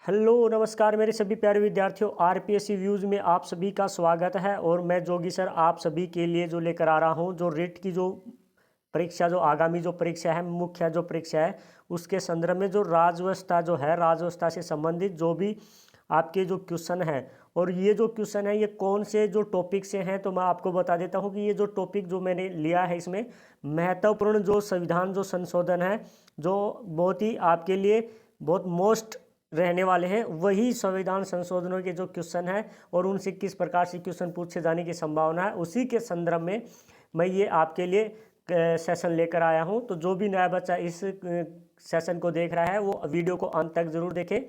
Hello नमस्कार मेरे सभी प्यारे विद्यार्थियों, आरपीएससी व्यूज़ में आप सभी का स्वागत है। और मैं जोगी सर आप सभी के लिए जो लेकर आ रहा हूं, जो रिट की जो परीक्षा, जो आगामी जो परीक्षा है, मुख्य जो परीक्षा है, उसके संदर्भ में जो राजव्यवस्था जो है, राजव्यवस्था से संबंधित जो भी आपके जो क्वेश्चन है, और ये जो क्वेश्चन है ये कौन से जो टॉपिक से हैं, तो मैं आपको बता देता हूँ कि ये जो टॉपिक जो मैंने लिया है, इसमें महत्वपूर्ण जो संविधान जो संशोधन है, जो बहुत ही आपके लिए बहुत मोस्ट रहने वाले हैं, वही संविधान संशोधनों के जो क्वेश्चन है और उनसे किस प्रकार से क्वेश्चन पूछे जाने की संभावना है, उसी के संदर्भ में मैं ये आपके लिए सेशन लेकर आया हूं। तो जो भी नया बच्चा इस सेशन को देख रहा है वो वीडियो को अंत तक ज़रूर देखे,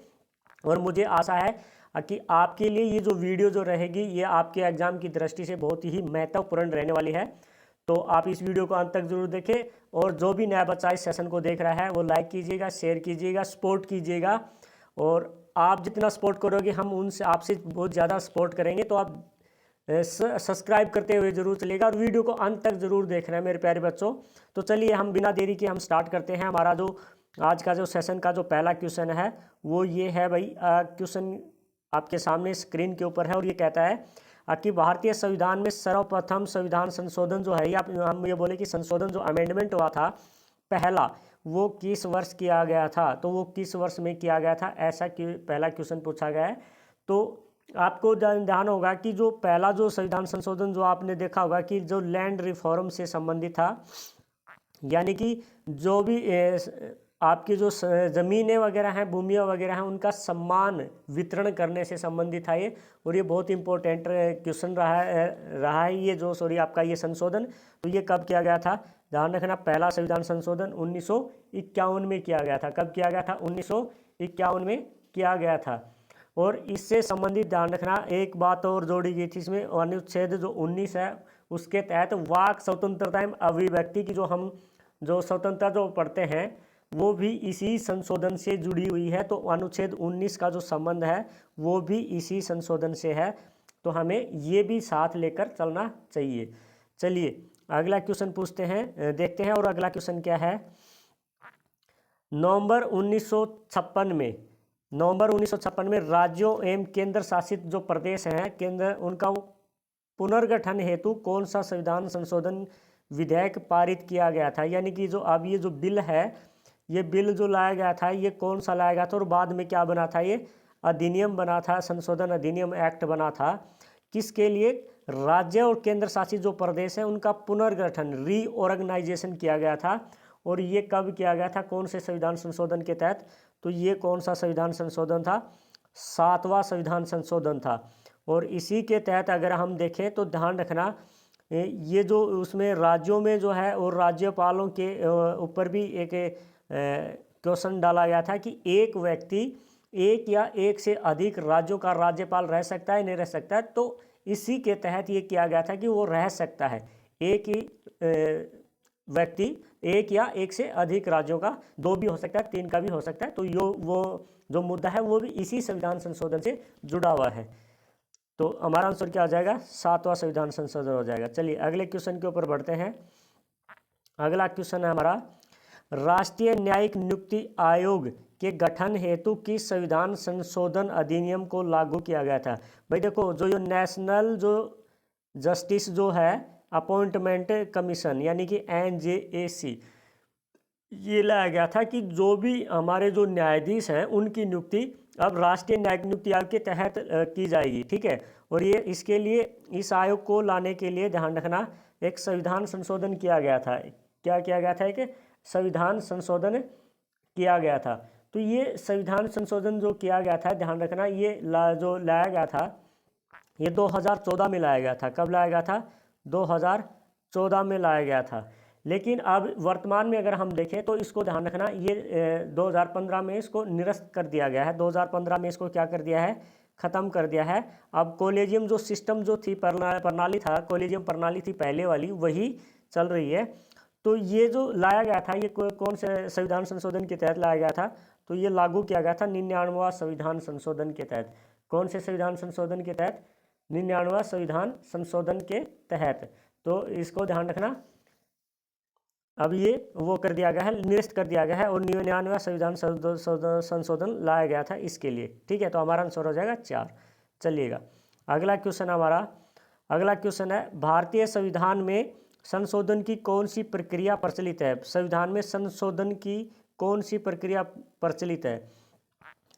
और मुझे आशा है कि आपके लिए ये जो वीडियो जो रहेगी ये आपके एग्ज़ाम की दृष्टि से बहुत ही महत्वपूर्ण रहने वाली है। तो आप इस वीडियो को अंत तक जरूर देखें, और जो भी नया बच्चा इस सेशन को देख रहा है वो लाइक कीजिएगा, शेयर कीजिएगा, सपोर्ट कीजिएगा। और आप जितना सपोर्ट करोगे हम उनसे आपसे बहुत ज़्यादा सपोर्ट करेंगे। तो आप सब्सक्राइब करते हुए जरूर चलिएगा और वीडियो को अंत तक जरूर देखना है मेरे प्यारे बच्चों। तो चलिए हम बिना देरी के हम स्टार्ट करते हैं। हमारा जो आज का जो सेशन का जो पहला क्वेश्चन है वो ये है भाई, क्वेश्चन आपके सामने स्क्रीन के ऊपर है, और ये कहता है कि भारतीय संविधान में सर्वप्रथम संविधान संशोधन जो है, या हम ये बोले कि संशोधन जो अमेंडमेंट हुआ था पहला, वो किस वर्ष किया गया था। तो वो किस वर्ष में किया गया था, ऐसा पहला क्वेश्चन पूछा गया है। तो आपको ध्यान होगा कि जो पहला जो संविधान संशोधन जो आपने देखा होगा कि जो लैंड रिफॉर्म से संबंधित था, यानी कि जो भी आपकी जो ज़मीनें वगैरह हैं, भूमियाँ वगैरह हैं, उनका सम्मान वितरण करने से संबंधित था ये। और ये बहुत इंपॉर्टेंट क्वेश्चन रहा है ये जो आपका ये संशोधन। तो ये कब किया गया था, ध्यान रखना, पहला संविधान संशोधन 1951 में किया गया था। कब किया गया था, 1951 में किया गया था। और इससे संबंधित ध्यान रखना एक बात और जोड़ी गई थी इसमें, अनुच्छेद जो 19 है उसके तहत वाक स्वतंत्रता एवं अभिव्यक्ति की जो हम जो स्वतंत्रता जो पढ़ते हैं वो भी इसी संशोधन से जुड़ी हुई है। तो अनुच्छेद 19 का जो संबंध है वो भी इसी संशोधन से है। तो हमें ये भी साथ लेकर चलना चाहिए। चलिए अगला क्वेश्चन पूछते हैं, देखते हैं। और अगला क्वेश्चन क्या है, नवंबर 1956 में, नवंबर 1956 में राज्यों एवं केंद्र शासित जो प्रदेश हैं, केंद्र उनका पुनर्गठन हेतु कौन सा संविधान संशोधन विधेयक पारित किया गया था। यानी कि जो अब ये जो बिल है, ये बिल जो लाया गया था ये कौन सा लाया गया था, और बाद में क्या बना था, ये अधिनियम बना था, संशोधन अधिनियम एक्ट बना था। किसके लिए, राज्य और केंद्र शासित जो प्रदेश हैं उनका पुनर्गठन, रीऑर्गेनाइजेशन किया गया था। और ये कब किया गया था, कौन से संविधान संशोधन के तहत। तो ये कौन सा संविधान संशोधन था, 7वां संविधान संशोधन था। और इसी के तहत अगर हम देखें तो ध्यान रखना, ये जो उसमें राज्यों में जो है और राज्यपालों के ऊपर भी एक क्वेश्चन डाला गया था कि एक व्यक्ति एक या एक से अधिक राज्यों का राज्यपाल रह सकता है, नहीं रह सकता है। तो इसी के तहत ये किया गया था कि वो रह सकता है, एक ही व्यक्ति एक या एक से अधिक राज्यों का, दो भी हो सकता है, तीन का भी हो सकता है। तो वो जो मुद्दा है वो भी इसी संविधान संशोधन से जुड़ा हुआ है। तो हमारा आंसर क्या हो जाएगा, 7वां संविधान संशोधन हो जाएगा। चलिए अगले क्वेश्चन के ऊपर बढ़ते हैं। अगला क्वेश्चन है हमारा, राष्ट्रीय न्यायिक नियुक्ति आयोग के गठन हेतु किस संविधान संशोधन अधिनियम को लागू किया गया था। भाई देखो, जो ये नेशनल जो जस्टिस जो है अपॉइंटमेंट कमीशन, यानी कि NJAC, ये लाया गया था कि जो भी हमारे जो न्यायाधीश हैं उनकी नियुक्ति अब राष्ट्रीय न्यायिक नियुक्ति आयोग के तहत की जाएगी। ठीक है। और ये इसके लिए, इस आयोग को लाने के लिए ध्यान रखना, एक संविधान संशोधन किया गया था। क्या किया गया था, एक संविधान संशोधन किया गया था। तो ये संविधान संशोधन जो किया गया था, ध्यान रखना, ये जो लाया गया था ये 2014 में लाया गया था। कब लाया गया था, 2014 में लाया गया था। लेकिन अब वर्तमान में अगर हम देखें तो इसको ध्यान रखना, ये 2015 में इसको निरस्त कर दिया गया है। 2015 में इसको क्या कर दिया है, ख़त्म कर दिया है। अब कॉलेजियम जो सिस्टम जो थी, प्रणाली था, कॉलेजियम प्रणाली थी पहले वाली, वही चल रही है। तो ये जो लाया गया था, ये कौन से संविधान संशोधन के तहत लाया गया था, तो ये लागू किया गया था 99वां संविधान संशोधन के तहत। कौन से संविधान संशोधन के तहत, 99वां संविधान संशोधन के तहत। तो इसको ध्यान रखना, अब ये वो कर दिया गया है, निरस्त कर दिया गया है और 99वां संविधान संशोधन लाया गया था इसके लिए। ठीक है, तो हमारा आंसर हो जाएगा 4। चलिएगा अगला क्वेश्चन हमारा, अगला क्वेश्चन है भारतीय संविधान में संशोधन की कौन सी प्रक्रिया प्रचलित है? संविधान में संशोधन की कौन सी प्रक्रिया प्रचलित है?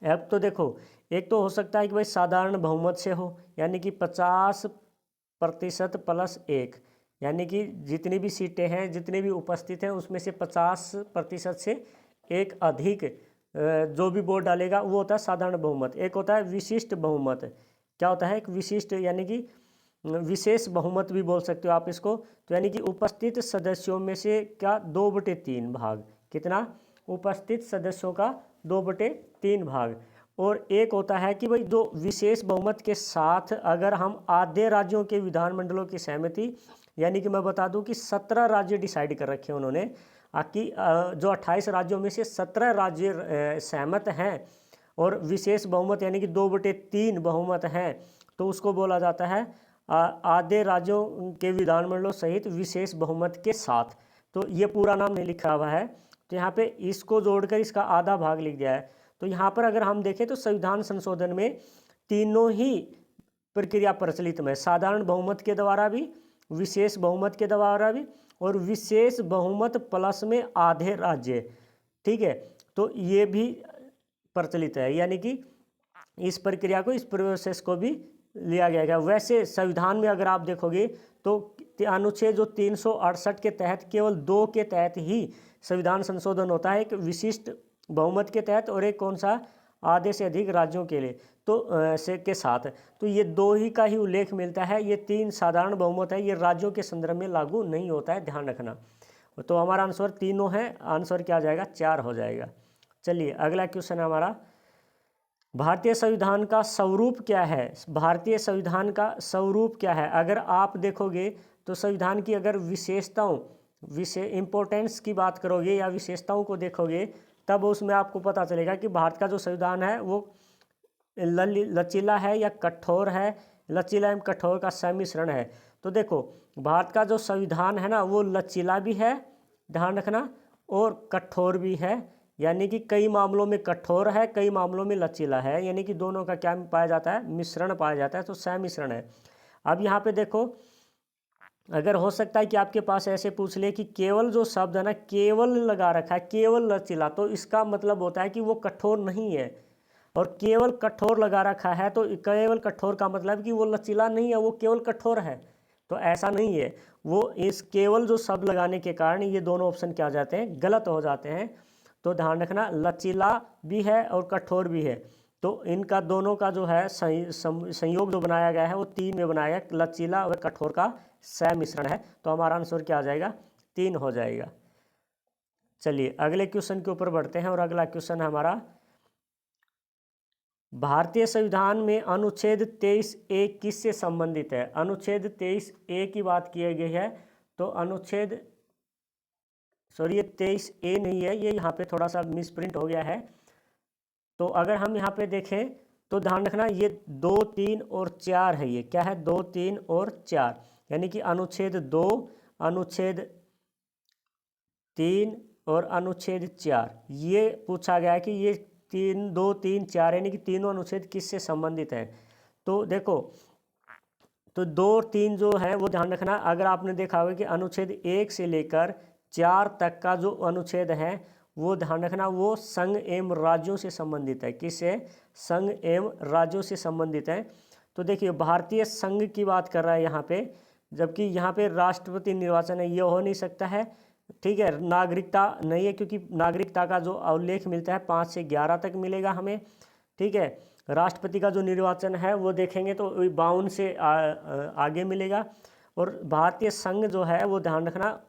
अब तो देखो, एक तो हो सकता है कि भाई साधारण बहुमत से हो, यानी कि 50% प्लस 1, यानी कि जितनी भी सीटें हैं, जितने भी उपस्थित हैं उसमें से 50% से एक अधिक जो भी वोट डालेगा वो होता है साधारण बहुमत। एक होता है विशिष्ट बहुमत। क्या होता है? एक विशिष्ट यानी कि विशेष बहुमत भी बोल सकते हो आप इसको। तो यानी कि उपस्थित सदस्यों में से क्या 2/3 भाग, कितना? उपस्थित सदस्यों का 2/3 भाग। और एक होता है कि भाई जो विशेष बहुमत के साथ अगर हम आधे राज्यों के विधानमंडलों की सहमति, यानी कि मैं बता दूं कि 17 राज्य डिसाइड कर रखे हैं उन्होंने कि जो 28 राज्यों में से 17 राज्य सहमत हैं और विशेष बहुमत यानी कि 2/3 बहुमत हैं, तो उसको बोला जाता है आधे राज्यों के विधानमंडलों सहित विशेष बहुमत के साथ। तो ये पूरा नाम नहीं लिखा हुआ है, तो यहाँ पे इसको जोड़कर इसका आधा भाग लिख दिया है। तो यहाँ पर अगर हम देखें तो संविधान संशोधन में तीनों ही प्रक्रिया प्रचलित में, साधारण बहुमत के द्वारा भी, विशेष बहुमत के द्वारा भी, और विशेष बहुमत प्लस में आधे राज्य। ठीक है, तो ये भी प्रचलित है, यानी कि इस प्रक्रिया को, इस प्रोसेस को भी लिया गया है। वैसे संविधान में अगर आप देखोगे तो अनुच्छेद जो 368 के तहत केवल 2 के तहत ही संविधान संशोधन होता है, एक विशिष्ट बहुमत के तहत और एक कौन सा? आधे से अधिक राज्यों के लिए, तो से के साथ। तो ये 2 ही का ही उल्लेख मिलता है, ये 3 साधारण बहुमत है, ये राज्यों के संदर्भ में लागू नहीं होता है, ध्यान रखना। तो हमारा आंसर तीनों है, आंसर क्या आ जाएगा? 4 हो जाएगा। चलिए अगला क्वेश्चन है हमारा, भारतीय संविधान का स्वरूप क्या है? भारतीय संविधान का स्वरूप क्या है? अगर आप देखोगे तो संविधान की अगर विशेषताओं, इम्पोर्टेंस की बात करोगे या विशेषताओं को देखोगे, तब उसमें आपको पता चलेगा कि भारत का जो संविधान है वो लचीला है या कठोर है, लचीला एवं कठोर का सम्मिश्रण है। तो देखो, भारत का जो संविधान है ना वो लचीला भी है, ध्यान रखना, और कठोर भी है, यानी कि कई मामलों में कठोर है, कई मामलों में लचीला है, यानी कि दोनों का क्या पाया जाता है? मिश्रण पाया जाता है, तो सम्मिश्रण है। अब यहाँ पे देखो, अगर हो सकता है कि आपके पास ऐसे पूछ ले कि केवल जो शब्द है ना, केवल लगा रखा है, केवल लचीला, तो इसका मतलब होता है कि वो कठोर नहीं है। और केवल कठोर लगा रखा है तो केवल कठोर का मतलब कि वो लचीला नहीं है, वो केवल कठोर है। तो ऐसा नहीं है, वो इस केवल जो शब्द लगाने के कारण ये दोनों ऑप्शन क्या हो जाते हैं? गलत हो जाते हैं। तो ध्यान रखना, लचीला भी है और कठोर भी है, तो इनका दोनों का जो है संयोग जो बनाया गया है वो 3 में बनाया गया, लचीला और कठोर का सम्मिश्रण है। तो हमारा आंसर क्या आ जाएगा? 3 हो जाएगा। चलिए अगले क्वेश्चन के ऊपर बढ़ते हैं, और अगला क्वेश्चन है हमारा, भारतीय संविधान में अनुच्छेद 23A किससे संबंधित है? अनुच्छेद 23A की बात की गई है, तो अनुच्छेद, सॉरी ये 23A नहीं है, ये यहाँ पे थोड़ा सा मिसप्रिंट हो गया है। तो अगर हम यहाँ पे देखें तो ध्यान रखना, ये 2, 3 और 4 है। ये क्या है? 2, 3 और 4, यानी कि अनुच्छेद 2, अनुच्छेद 3 और अनुच्छेद 4, ये पूछा गया है कि ये 2, 3, 4 यानी कि तीनों अनुच्छेद किससे संबंधित हैं। तो देखो, तो 2 और 3 जो है वो ध्यान रखना, अगर आपने देखा होगा कि अनुच्छेद 1 से लेकर 4 तक का जो अनुच्छेद है वो ध्यान रखना, वो संघ एवं राज्यों से संबंधित है। किससे? संघ एवं राज्यों से संबंधित है। तो देखिए, भारतीय संघ की बात कर रहा है यहाँ पे, जबकि यहाँ पे राष्ट्रपति निर्वाचन है, ये हो नहीं सकता है। ठीक है, नागरिकता नहीं है, क्योंकि नागरिकता का जो उल्लेख मिलता है 5 से 11 तक मिलेगा हमें। ठीक है, राष्ट्रपति का जो निर्वाचन है वो देखेंगे तो 52 से आगे मिलेगा। और भारतीय संघ जो है वो ध्यान रखना,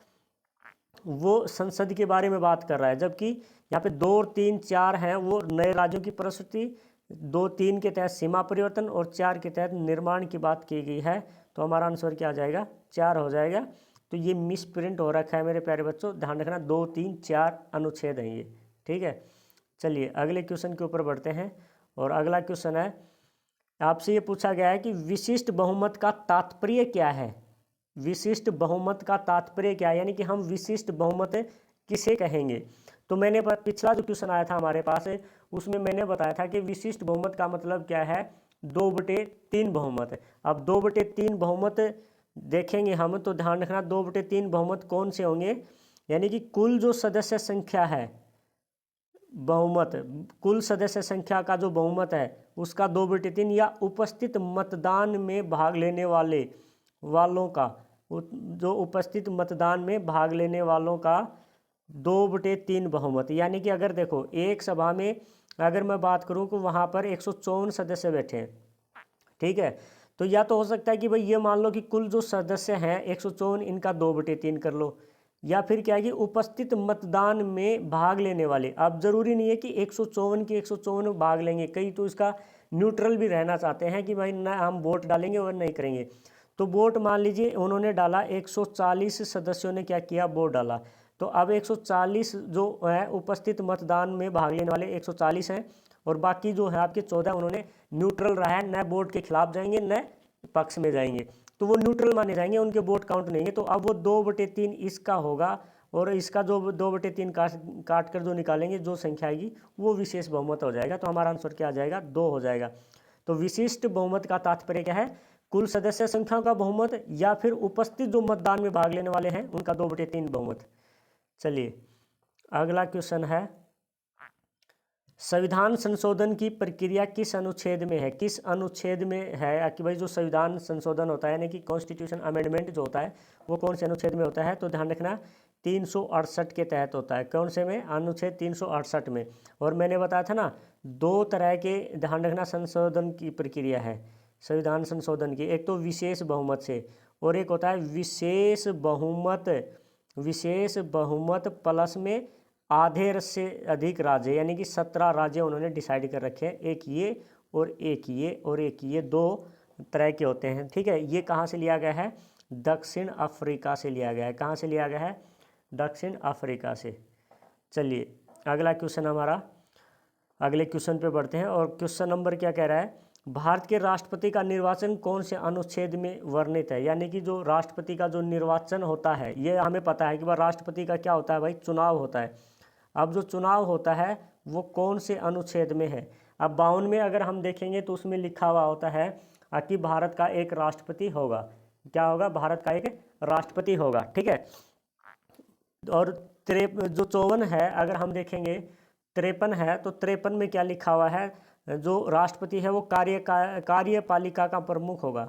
वो संसद के बारे में बात कर रहा है, जबकि यहाँ पे 2 और 3, 4 हैं वो नए राज्यों की प्रस्तुति, 2, 3 के तहत सीमा परिवर्तन और 4 के तहत निर्माण की बात की गई है। तो हमारा आंसर क्या आ जाएगा? 4 हो जाएगा। तो ये मिस प्रिंट हो रखा है मेरे प्यारे बच्चों, ध्यान रखना, 2, 3, 4 अनुच्छेद हैं ये। ठीक है, चलिए अगले क्वेश्चन के ऊपर बढ़ते हैं, और अगला क्वेश्चन है, आपसे ये पूछा गया है कि विशिष्ट बहुमत का तात्पर्य क्या है? विशिष्ट बहुमत का तात्पर्य क्या है, यानी कि हम विशिष्ट बहुमत किसे कहेंगे। तो मैंने पिछला जो क्वेश्चन आया था हमारे पास उसमें मैंने बताया था कि विशिष्ट बहुमत का मतलब क्या है, 2/3 बहुमत। अब 2/3 बहुमत देखेंगे हम तो ध्यान रखना 2/3 बहुमत कौन से होंगे, यानी कि कुल जो सदस्य संख्या है, बहुमत कुल सदस्य संख्या का जो बहुमत है उसका 2/3, या उपस्थित मतदान में भाग लेने वालों का, जो उपस्थित मतदान में भाग लेने वालों का 2/3 बहुमत। यानी कि अगर देखो एक सभा में अगर मैं बात करूं कि वहां पर 154 सदस्य बैठे हैं, ठीक है, तो या तो हो सकता है कि भाई ये मान लो कि कुल जो सदस्य हैं 154, इनका 2/3 कर लो, या फिर क्या है कि उपस्थित मतदान में भाग लेने वाले। अब जरूरी नहीं है कि 154 की 154 भाग लेंगे, कई तो इसका न्यूट्रल भी रहना चाहते हैं कि भाई ना हम वोट डालेंगे और नहीं करेंगे। तो वोट मान लीजिए उन्होंने डाला, 140 सदस्यों ने क्या किया, वोट डाला, तो अब 140 जो है उपस्थित मतदान में भाग लेने वाले 140 हैं, और बाकी जो है आपके 14 उन्होंने न्यूट्रल रहा है, न वोट के खिलाफ जाएंगे न पक्ष में जाएंगे, तो वो न्यूट्रल माने जाएंगे, उनके वोट काउंट नहीं है। तो अब वो 2/3 इसका होगा, और इसका जो 2/3 काट कर जो निकालेंगे जो संख्या आएगी वो विशेष बहुमत हो जाएगा। तो हमारा आंसर क्या आ जाएगा, 2 हो जाएगा। तो विशिष्ट बहुमत का तात्पर्य क्या है, कुल सदस्य संख्या का बहुमत, या फिर उपस्थित जो मतदान में भाग लेने वाले हैं उनका 2/3 बहुमत। चलिए अगला क्वेश्चन है, संविधान संशोधन की प्रक्रिया किस अनुच्छेद में है, किस अनुच्छेद में है कि भाई जो संविधान संशोधन होता है यानी कि कॉन्स्टिट्यूशन अमेंडमेंट जो होता है वो कौन से अनुच्छेद में होता है। तो ध्यान रखना 368 के तहत होता है। कौन से में, अनुच्छेद 368 में। और मैंने बताया था ना 2 तरह के, ध्यान रखना, संशोधन की प्रक्रिया है संविधान संशोधन की, एक तो विशेष बहुमत से और एक होता है विशेष बहुमत, विशेष बहुमत प्लस में आधे से अधिक राज्य, यानी कि 17 राज्य उन्होंने डिसाइड कर रखे हैं, एक ये और एक ये और एक ये, 2 तरह के होते हैं, ठीक है। ये कहाँ से लिया गया है, दक्षिण अफ्रीका से लिया गया है। कहाँ से लिया गया है, दक्षिण अफ्रीका से। चलिए अगला क्वेश्चन हमारा, अगले क्वेश्चन पे बढ़ते हैं, और क्वेश्चन नंबर क्या कह रहा है, भारत के राष्ट्रपति का निर्वाचन कौन से अनुच्छेद में वर्णित है। यानी कि जो राष्ट्रपति का जो निर्वाचन होता है, ये हमें पता है कि भाई राष्ट्रपति का क्या होता है, भाई चुनाव होता है। अब जो चुनाव होता है वो कौन से अनुच्छेद में है। अब 52 में अगर हम देखेंगे तो उसमें लिखा हुआ होता है कि भारत का एक राष्ट्रपति होगा। क्या होगा, भारत का एक राष्ट्रपति होगा, ठीक है। और जो 54 है अगर हम देखेंगे, 53 है, तो 53 में क्या लिखा हुआ है, जो राष्ट्रपति है वो कार्यपालिका का प्रमुख होगा,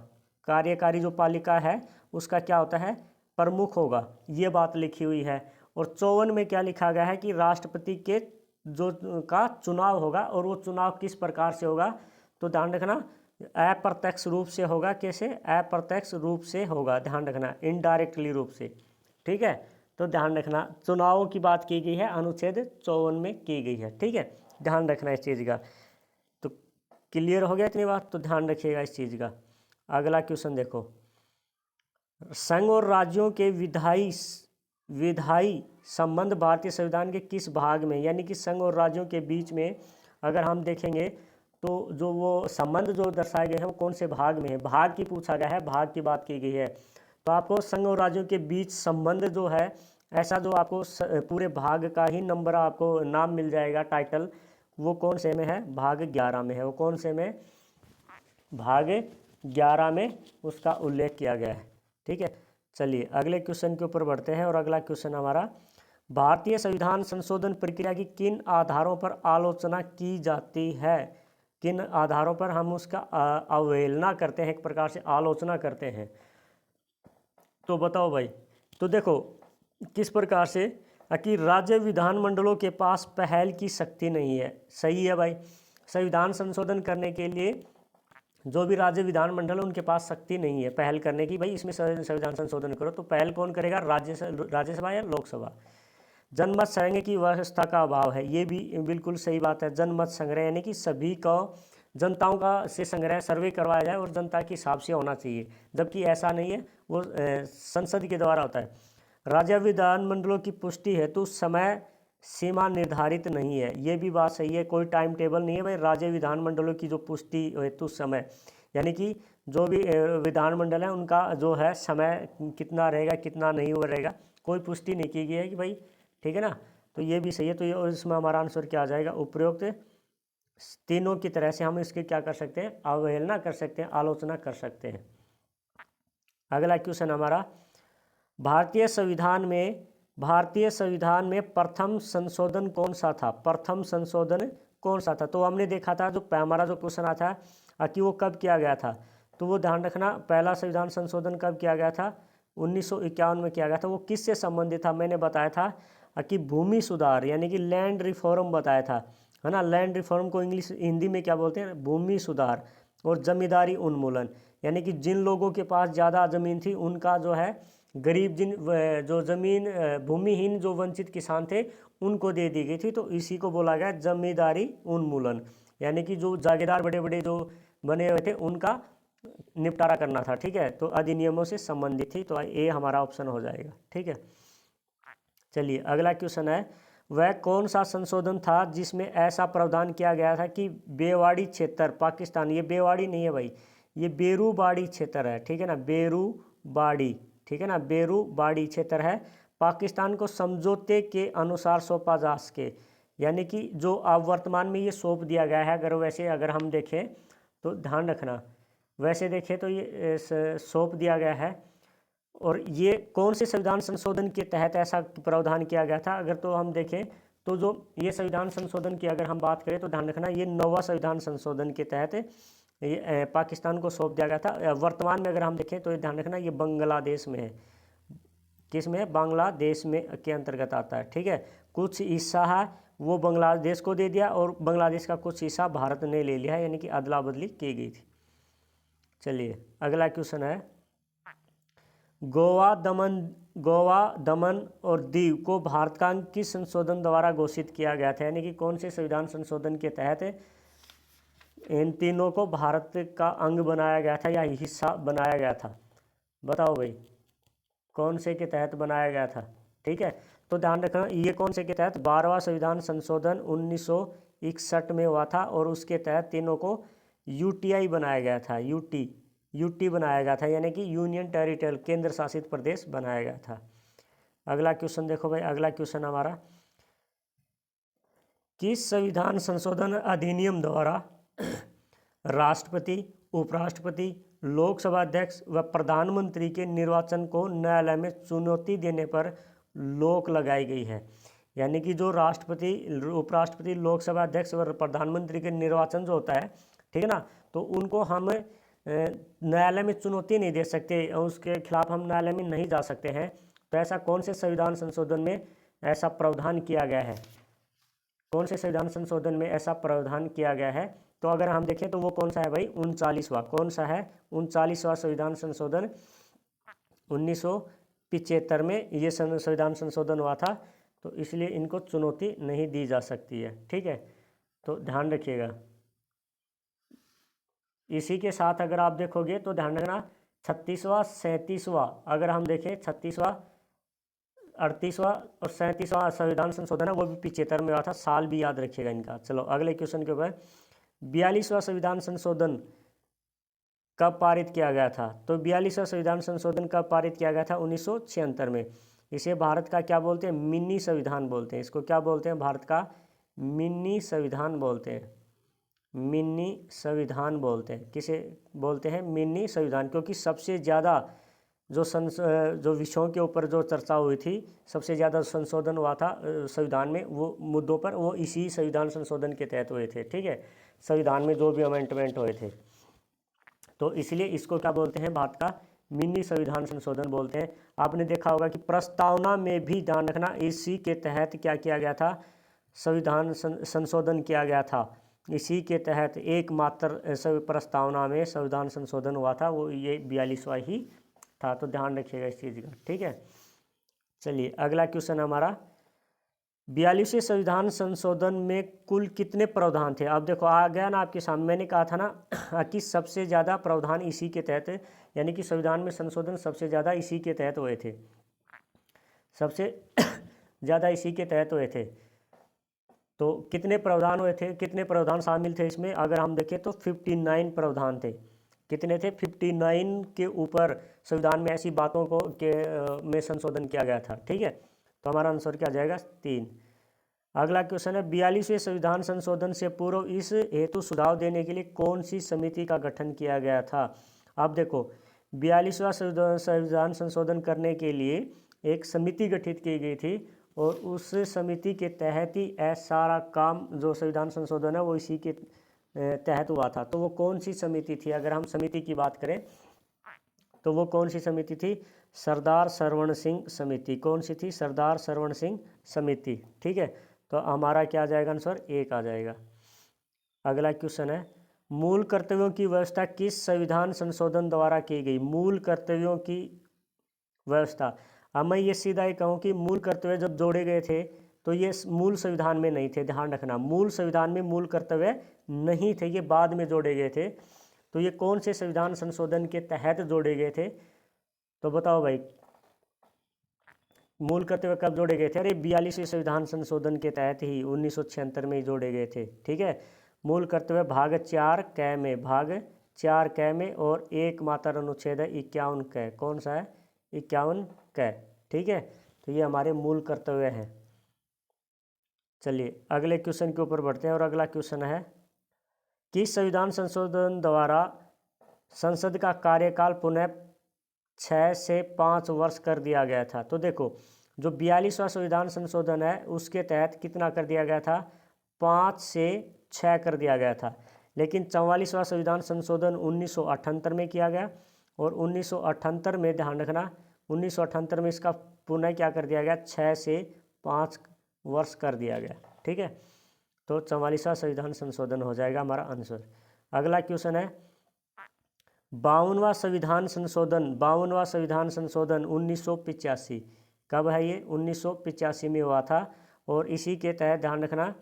कार्यकारी जो पालिका है उसका क्या होता है, प्रमुख होगा, ये बात लिखी हुई है। और 54 में क्या लिखा गया है कि राष्ट्रपति के जो का चुनाव होगा, और वो चुनाव किस प्रकार से होगा, तो ध्यान रखना अप्रत्यक्ष रूप से होगा। कैसे, अप्रत्यक्ष रूप से होगा, ध्यान रखना, इनडायरेक्टली रूप से, ठीक है। तो ध्यान रखना चुनावों की बात की गई है, अनुच्छेद 54 में की गई है, ठीक है, ध्यान रखना इस चीज़ का। तो क्लियर हो गया इतनी बात, तो ध्यान रखिएगा इस चीज़ का। अगला क्वेश्चन देखो, संघ और राज्यों के विधायी संबंध भारतीय संविधान के किस भाग में, यानी कि संघ और राज्यों के बीच में अगर हम देखेंगे तो जो वो संबंध जो दर्शाए गए हैं वो कौन से भाग में है, भाग की पूछा गया है, भाग की बात की गई है। तो आपको संघ और राज्यों के बीच संबंध जो है, ऐसा जो आपको पूरे भाग का ही नंबर आपको नाम मिल जाएगा, टाइटल, वो कौन से में है, भाग 11 में है। वो कौन से में, भाग 11 में उसका उल्लेख किया गया है, ठीक है। चलिए अगले क्वेश्चन के ऊपर बढ़ते हैं, और अगला क्वेश्चन हमारा, भारतीय संविधान संशोधन प्रक्रिया की किन आधारों पर आलोचना की जाती है, किन आधारों पर हम उसका अवहेलना करते हैं, एक प्रकार से आलोचना करते हैं। तो बताओ भाई, तो देखो किस प्रकार से, कि राज्य विधानमंडलों के पास पहल की शक्ति नहीं है। सही है भाई, संविधान संशोधन करने के लिए जो भी राज्य विधानमंडल है उनके पास शक्ति नहीं है पहल करने की, भाई इसमें संविधान संशोधन करो। तो पहल कौन करेगा, राज्यसभा या लोकसभा। जनमत संग्रह की व्यवस्था का अभाव है, ये भी बिल्कुल सही बात है। जनमत संग्रह यानी कि सभी को, जनताओं का से संग्रह, सर्वे करवाया जाए और जनता के हिसाब से होना चाहिए, जबकि ऐसा नहीं है, वो संसद के द्वारा होता है। राज्य विधानमंडलों की पुष्टि है तो समय सीमा निर्धारित नहीं है, ये भी बात सही है, कोई टाइम टेबल नहीं है भाई राज्य विधानमंडलों की जो पुष्टि हेतु समय, यानी कि जो भी विधानमंडल है उनका जो है समय कितना रहेगा कितना नहीं हुआ रहेगा, कोई पुष्टि नहीं की गई है कि भाई, ठीक है ना। तो ये भी सही है। तो ये, और इसमें हमारा आंसर क्या आ जाएगा, उपरोक्त तीनों की तरह से हम इसकी क्या कर सकते हैं, अवहेलना कर सकते हैं, आलोचना कर सकते हैं। अगला क्वेश्चन हमारा, भारतीय संविधान में प्रथम संशोधन कौन सा था, प्रथम संशोधन कौन सा था। तो हमने देखा था जो हमारा जो क्वेश्चन आता है कि वो कब किया गया था, तो वो ध्यान रखना, पहला संविधान संशोधन कब किया गया था, 1951 में किया गया था। वो किससे संबंधित था, मैंने बताया था कि भूमि सुधार यानी कि लैंड रिफॉर्म बताया था, है ना। लैंड रिफॉर्म को इंग्लिश हिंदी में क्या बोलते हैं, भूमि सुधार। और जमींदारी उन्मूलन यानी कि जिन लोगों के पास ज़्यादा ज़मीन थी उनका जो है गरीब जो ज़मीन भूमिहीन जो वंचित किसान थे उनको दे दी गई थी। तो इसी को बोला गया जमींदारी उन्मूलन, यानी कि जो जागीरदार बड़े बड़े जो बने हुए थे उनका निपटारा करना था, ठीक है। तो अधिनियमों से संबंधित थी, तो ये हमारा ऑप्शन हो जाएगा, ठीक है। चलिए अगला क्वेश्चन है, वह कौन सा संशोधन था जिसमें ऐसा प्रावधान किया गया था कि बेवाड़ी क्षेत्र पाकिस्तान, ये बेवाड़ी नहीं है भाई, ये बेरूबाड़ी क्षेत्र है, ठीक है ना, बेरूबाड़ी, ठीक है ना, बेरूबाड़ी क्षेत्र है, पाकिस्तान को समझौते के अनुसार सौंपा जा सके। यानी कि जो अब वर्तमान में ये सौंप दिया गया है, अगर हम देखें तो ध्यान रखना, वैसे देखें तो ये सौंप दिया गया है। और ये कौन से संविधान संशोधन के तहत ऐसा प्रावधान किया गया था, अगर तो हम देखें तो जो ये संविधान संशोधन की अगर हम बात करें तो ध्यान रखना, ये 9वां संविधान संशोधन के तहत ये पाकिस्तान को सौंप दिया गया था। वर्तमान में अगर हम देखें तो ये ध्यान रखना, ये बांग्लादेश में है, किस में है, बांग्लादेश में के अंतर्गत आता है, ठीक है। कुछ हिस्सा है वो बांग्लादेश को दे दिया और बांग्लादेश का कुछ हिस्सा भारत ने ले लिया है, यानी कि अदला बदली की गई थी। चलिए अगला क्वेश्चन है, गोवा दमन और दीव को भारत का अंग किस संशोधन द्वारा घोषित किया गया था, यानी कि कौन से संविधान संशोधन के तहत इन तीनों को भारत का अंग बनाया गया था या हिस्सा बनाया गया था, बताओ भाई कौन से के तहत बनाया गया था, ठीक है। तो ध्यान रखना, ये कौन से के तहत, 12वां संविधान संशोधन 1961 में हुआ था और उसके तहत तीनों को यूटीआई बनाया गया था, यूटी बनाया गया था, यानी कि यूनियन टेरिटरी, केंद्र शासित प्रदेश बनाया गया था। अगला क्वेश्चन देखो भाई, अगला क्वेश्चन हमारा, किस संविधान संशोधन अधिनियम द्वारा राष्ट्रपति, उपराष्ट्रपति, लोकसभा अध्यक्ष व प्रधानमंत्री के निर्वाचन को न्यायालय में चुनौती देने पर रोक लगाई गई है। यानी कि जो राष्ट्रपति, उपराष्ट्रपति, लोकसभा अध्यक्ष व प्रधानमंत्री के निर्वाचन जो होता है, ठीक है ना, तो उनको हम न्यायालय में चुनौती नहीं दे सकते, उसके खिलाफ हम न्यायालय में नहीं जा सकते हैं। तो ऐसा कौन से संविधान संशोधन में ऐसा प्रावधान किया गया है, कौन से संविधान संशोधन में ऐसा प्रावधान किया गया है, तो अगर हम देखें तो वो कौन सा है भाई, 39वां, कौन सा है, 39वां संविधान संशोधन 1975 में ये संविधान संशोधन हुआ था। तो इसलिए इनको चुनौती नहीं दी जा सकती है, ठीक है, तो ध्यान रखिएगा। इसी के साथ अगर आप देखोगे तो ध्यान रखना, 36वां, 37वां, अगर हम देखें 36वां, 38वां और 37वां संविधान संशोधन है वो भी 75 में हुआ था, साल भी याद रखिएगा इनका। चलो अगले क्वेश्चन के ऊपर, 42वां संविधान संशोधन कब पारित किया गया था, तो 42वां संविधान संशोधन कब पारित किया गया था, 1976 में। इसे भारत का क्या बोलते हैं, मिनी संविधान बोलते हैं, इसको क्या बोलते हैं, भारत का मिनी संविधान बोलते हैं, मिनी संविधान बोलते हैं, किसे बोलते हैं, मिनी संविधान, क्योंकि सबसे ज़्यादा जो विषयों के ऊपर जो चर्चा हुई थी, सबसे ज़्यादा संशोधन हुआ था संविधान में, वो मुद्दों पर, वो इसी संविधान संशोधन के तहत हुए थे, ठीक है, संविधान में जो भी अमेंडमेंट हुए थे। तो इसलिए इसको क्या बोलते हैं, भारत का मिनी संविधान संशोधन बोलते हैं। आपने देखा होगा कि प्रस्तावना में भी ध्यान रखना, इसी के तहत क्या किया गया था, संविधान संशोधन किया गया था, इसी के तहत एकमात्र प्रस्तावना में संविधान संशोधन हुआ था, वो ये 42वां ही था। तो ध्यान रखिएगा इस चीज़ का, ठीक है। चलिए अगला क्वेश्चन हमारा, 42वें संविधान संशोधन में कुल कितने प्रावधान थे। अब देखो आ गया ना आपके सामने, मैंने कहा था ना कि सबसे ज़्यादा प्रावधान इसी के तहत, यानी कि संविधान में संशोधन सबसे ज़्यादा इसी के तहत हुए थे, सबसे ज़्यादा इसी के तहत हुए थे। तो कितने प्रावधान हुए थे, कितने प्रावधान शामिल थे इसमें, अगर हम देखें तो 59 प्रावधान थे, कितने थे? 59 के ऊपर संविधान में ऐसी बातों को में संशोधन किया गया था। ठीक है, तो हमारा आंसर क्या आ जाएगा? 3। अगला क्वेश्चन है 42वें संविधान संशोधन से पूर्व इस हेतु सुझाव देने के लिए कौन सी समिति का गठन किया गया था? अब देखो 42वां संविधान संशोधन करने के लिए एक समिति गठित की गई थी और उस समिति के तहत ही सारा काम जो संविधान संशोधन है वो इसी के तहत हुआ था। तो वो कौन सी समिति थी? अगर हम समिति की बात करें तो वो कौन सी समिति थी? सरदार सरवण सिंह समिति। कौन सी थी? सरदार सरवण सिंह समिति। ठीक है, तो हमारा क्या आ जाएगा आंसर? 1 आ जाएगा। अगला क्वेश्चन है मूल कर्तव्यों की व्यवस्था किस संविधान संशोधन द्वारा की गई? मूल कर्तव्यों की व्यवस्था, अब मैं ये सीधा ही कहूँ कि मूल कर्तव्य जब जोड़े गए थे तो ये मूल संविधान में नहीं थे। ध्यान रखना, मूल संविधान में मूल कर्तव्य नहीं थे, ये बाद में जोड़े गए थे। तो ये कौन से संविधान संशोधन के तहत जोड़े गए थे? तो बताओ भाई, मूल कर्तव्य कब जोड़े गए थे? अरे 42वें संविधान संशोधन के तहत ही 1976 में ही जोड़े गए थे। ठीक है, मूल कर्तव्य भाग 4 क में, भाग 4 क में, और एक मात्र अनुच्छेद है 51 क। कौन सा है? 51 क। ठीक है, तो ये हमारे मूल कर्तव्य हैं। चलिए अगले क्वेश्चन के ऊपर बढ़ते हैं और अगला क्वेश्चन है किस संविधान संशोधन द्वारा संसद का कार्यकाल पुनः 6 से 5 वर्ष कर दिया गया था? तो देखो जो 42वां संविधान संशोधन है उसके तहत कितना कर दिया गया था? 5 से 6 कर दिया गया था। लेकिन 44वां संविधान संशोधन 1978 में किया गया और 1978 में, ध्यान रखना, 1978 में इसका पुनः क्या कर दिया गया? 6 से 5 वर्ष कर दिया गया। ठीक है, तो 44वां संविधान संशोधन हो जाएगा हमारा आंसर। अगला क्वेश्चन है 52वां संविधान संशोधन, 52वां संविधान संशोधन 1985 कब है? ये 1985 में हुआ था और इसी के तहत ध्यान रखना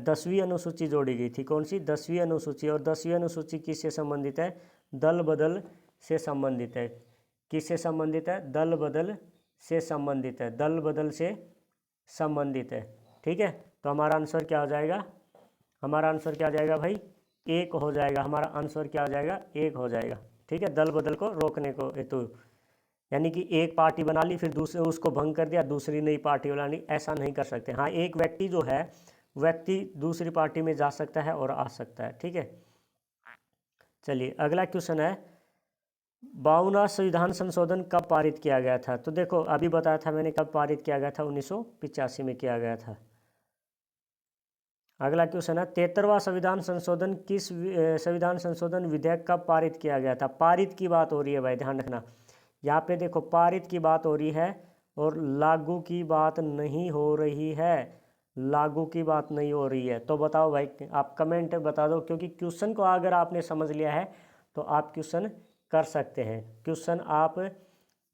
10वीं अनुसूची जोड़ी गई थी। कौन सी? 10वीं अनुसूची। और 10वीं अनुसूची किससे संबंधित है? दल बदल से संबंधित है। किससे संबंधित है? दल बदल से संबंधित है। दल बदल से संबंधित है। ठीक है, तो हमारा आंसर क्या हो जाएगा? हमारा आंसर क्या आ जाएगा भाई? 1 हो जाएगा। हमारा आंसर क्या हो जाएगा? 1 हो जाएगा। ठीक है, दल बदल को रोकने को हेतु, यानी कि एक पार्टी बना ली फिर दूसरे उसको भंग कर दिया, दूसरी नई पार्टी बनानी, ऐसा नहीं कर सकते। हाँ, एक व्यक्ति जो है व्यक्ति दूसरी पार्टी में जा सकता है और आ सकता है। ठीक है, चलिए अगला क्वेश्चन है 52वां संविधान संशोधन कब पारित किया गया था? तो देखो अभी बताया था मैंने कब पारित किया गया था, 1985 में किया गया था। अगला क्वेश्चन है 73वां संविधान संशोधन किस संविधान संशोधन विधेयक कब पारित किया गया था? पारित की बात हो रही है भाई, ध्यान रखना। यहाँ पे देखो पारित की बात हो रही है और लागू की बात नहीं हो रही है। लागू की बात नहीं हो रही है। तो बताओ भाई, आप कमेंट बता दो, क्योंकि क्वेश्चन को अगर आपने समझ लिया है तो आप क्वेश्चन कर सकते हैं। क्वेश्चन आप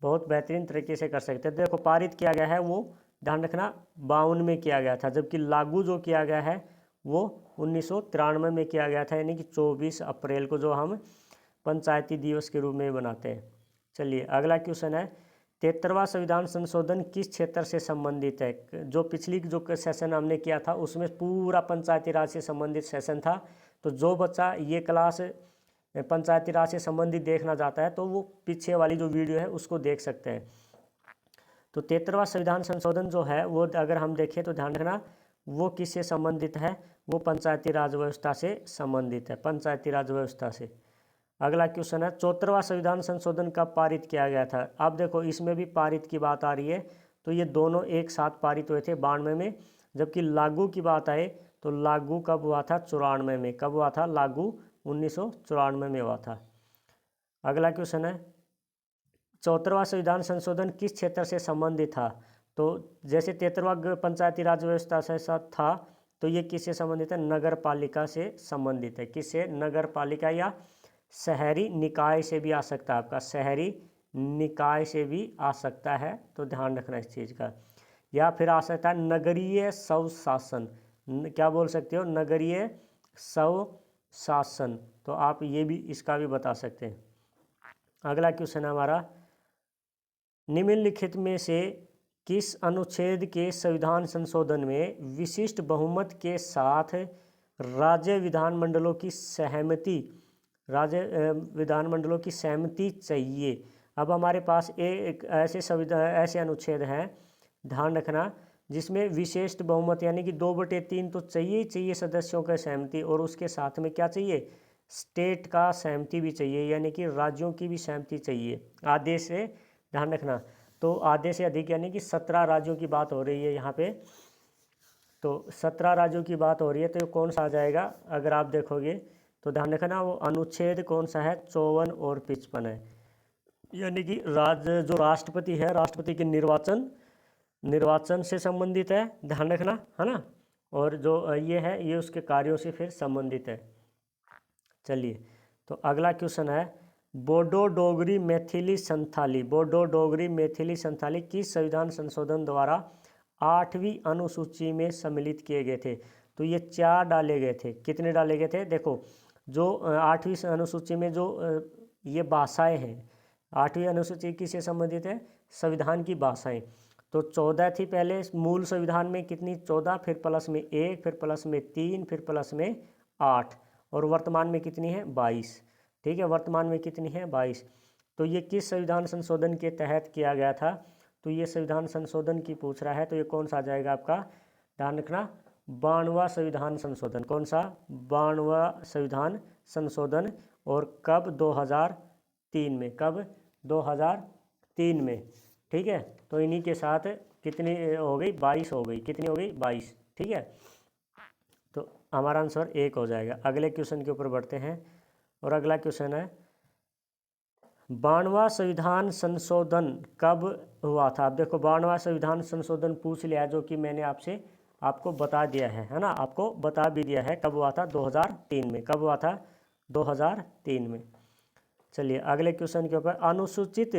बहुत बेहतरीन तरीके से कर सकते हैं। देखो पारित किया गया है वो, ध्यान रखना, 52 में किया गया था, जबकि लागू जो किया गया है वो 1993 में किया गया था, यानी कि 24 अप्रैल को, जो हम पंचायती दिवस के रूप में बनाते हैं। चलिए अगला क्वेश्चन है 73वां संविधान संशोधन किस क्षेत्र से संबंधित है? जो पिछली जो सेशन हमने किया था उसमें पूरा पंचायती राज से संबंधित सेशन था। तो जो बच्चा ये क्लास पंचायती राज से संबंधित देखना चाहता है तो वो पीछे वाली जो वीडियो है उसको देख सकते हैं। तो 73वां संविधान संशोधन जो है वो अगर हम देखें तो ध्यान रखना वो किससे संबंधित है? वो पंचायती राज व्यवस्था से संबंधित है, पंचायती राज व्यवस्था से। अगला क्वेश्चन है 74वां संविधान संशोधन कब पारित किया गया था? अब देखो इसमें भी पारित की बात आ रही है, तो ये दोनों एक साथ पारित हुए थे 92 में, जबकि लागू की बात आए तो लागू कब हुआ था? 94 में। कब हुआ था लागू? 1994 में हुआ था। अगला क्वेश्चन है 74वां संविधान संशोधन किस क्षेत्र से संबंधित था? तो जैसे 73वां पंचायती राज व्यवस्था से साथ था, तो ये किससे संबंधित है? नगर पालिका से संबंधित है। किससे? नगर पालिका या शहरी निकाय से भी आ सकता है, आपका शहरी निकाय से भी आ सकता है, तो ध्यान रखना इस चीज़ का। या फिर आ सकता है नगरीय स्वशासन, क्या बोल सकते हो? नगरीय स्वशासन, तो आप ये भी इसका भी बता सकते हैं। अगला क्वेश्चन है हमारा निम्नलिखित में से किस अनुच्छेद के संविधान संशोधन में विशिष्ट बहुमत के साथ राज्य विधानमंडलों की सहमति विधानमंडलों की सहमति चाहिए। अब हमारे पास एक ऐसे अनुच्छेद हैं, ध्यान रखना, जिसमें विशेष बहुमत यानी कि 2/3 तो चाहिए ही चाहिए सदस्यों का सहमति, और उसके साथ में क्या चाहिए, स्टेट का सहमति भी चाहिए, यानी कि राज्यों की भी सहमति चाहिए आधे से, ध्यान रखना। तो आधे से अधिक यानी कि 17 राज्यों की बात हो रही है यहाँ पे। तो 17 राज्यों की बात हो रही है, तो ये कौन सा आ जाएगा, अगर आप देखोगे तो ध्यान रखना वो अनुच्छेद कौन सा है, 54 और 55 है। यानी कि जो राष्ट्रपति है, राष्ट्रपति के निर्वाचन से संबंधित है, ध्यान रखना, है ना। और जो ये है, ये उसके कार्यों से फिर संबंधित है। चलिए, तो अगला क्वेश्चन है, बोडो डोगरी मैथिली संथाली किस संविधान संशोधन द्वारा 8वीं अनुसूची में सम्मिलित किए गए थे। तो ये 4 डाले गए थे। कितने डाले गए थे, देखो, जो 8वीं अनुसूची में जो ये भाषाएं हैं, 8वीं अनुसूची किससे संबंधित है, संविधान की भाषाएं। तो 14 थी पहले मूल संविधान में, कितनी, 14, फिर प्लस में 1, फिर प्लस में 3, फिर प्लस में 8, और वर्तमान में कितनी है, 22। ठीक है, वर्तमान में कितनी है, 22। तो ये किस संविधान संशोधन के तहत किया गया था, तो ये संविधान संशोधन की पूछ रहा है, तो ये कौन सा आ जाएगा आपका, ध्यान रखना, 92वां संविधान संशोधन। कौन सा, 92वां संविधान संशोधन। और कब, 2003 में, कब, 2003 में। ठीक है, तो इन्हीं के साथ कितनी हो गई, 22 हो गई, कितनी हो गई, 22। ठीक है, तो हमारा आंसर 1 हो जाएगा। अगले क्वेश्चन के ऊपर बढ़ते हैं, और अगला क्वेश्चन है, 92वां संविधान संशोधन कब हुआ था। अब देखो, 92वां संविधान संशोधन पूछ लिया, जो कि मैंने आपको बता दिया है ना, आपको बता भी दिया है कब हुआ था, 2003 में। कब हुआ था, 2003 में। चलिए, अगले क्वेश्चन के ऊपर, अनुसूचित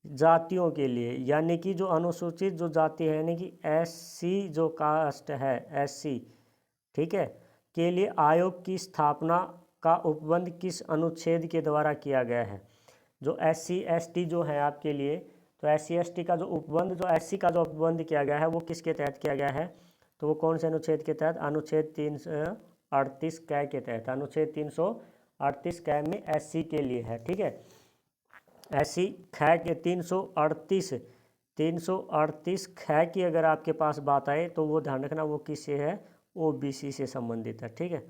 जातियों के लिए, यानी कि जो अनुसूचित जो जाति है, यानी कि SC जो कास्ट है, SC, ठीक है, के लिए आयोग की स्थापना का उपबंध किस अनुच्छेद के द्वारा किया गया है। जो SC ST जो है आपके लिए, तो SC ST का जो उपबंध, जो SC का जो उपबंध किया गया है, वो किसके तहत किया गया है, तो वो कौन से अनुच्छेद के तहत, अनुच्छेद 338 कै के तहत। अनुच्छेद 338 कै में SC के लिए है। ठीक है, SC कै के 338 कै की अगर आपके पास बात आए, तो वो ध्यान रखना वो किससे है, OBC से संबंधित है। ठीक है,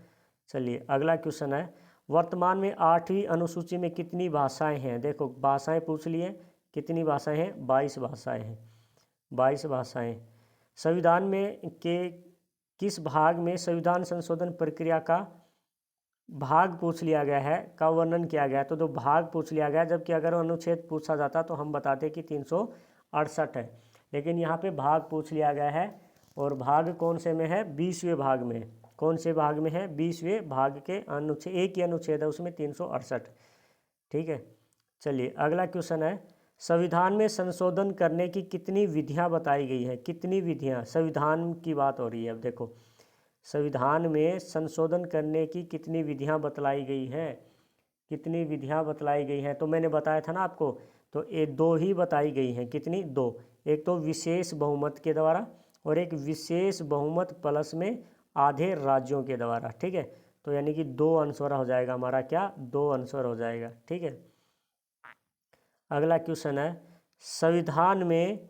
चलिए, अगला क्वेश्चन है, वर्तमान में 8वीं अनुसूची में कितनी भाषाएं हैं। देखो, भाषाएं पूछ लिए, कितनी भाषाएं हैं, 22 भाषाएं हैं, 22 भाषाएं। संविधान में के किस भाग में संविधान संशोधन प्रक्रिया का भाग पूछ लिया गया है, का वर्णन किया गया है। तो जो भाग पूछ लिया गया, जबकि अगर अनुच्छेद पूछा जाता तो हम बताते कि 368 है, लेकिन यहाँ पे भाग पूछ लिया गया है, और भाग कौन से में है, 20वें भाग में। कौन से भाग में है, 20वें भाग के अनुच्छेद, एक ही अनुच्छेद है उसमें, 368। ठीक है, चलिए, अगला क्वेश्चन है, संविधान में संशोधन करने की कितनी विधियां बताई गई है। कितनी विधियां, संविधान की बात हो रही है। अब देखो, संविधान में संशोधन करने की कितनी विधियां बतलाई गई है, कितनी विधियां बतलाई गई हैं, तो मैंने बताया था ना आपको, तो ये 2 ही बताई गई हैं। कितनी, 2। एक तो विशेष बहुमत के द्वारा, और एक विशेष बहुमत प्लस में आधे राज्यों के द्वारा। ठीक है, तो यानी कि 2 आंसर हो जाएगा हमारा, क्या, 2 आंसर हो जाएगा। ठीक है, अगला क्वेश्चन है, संविधान में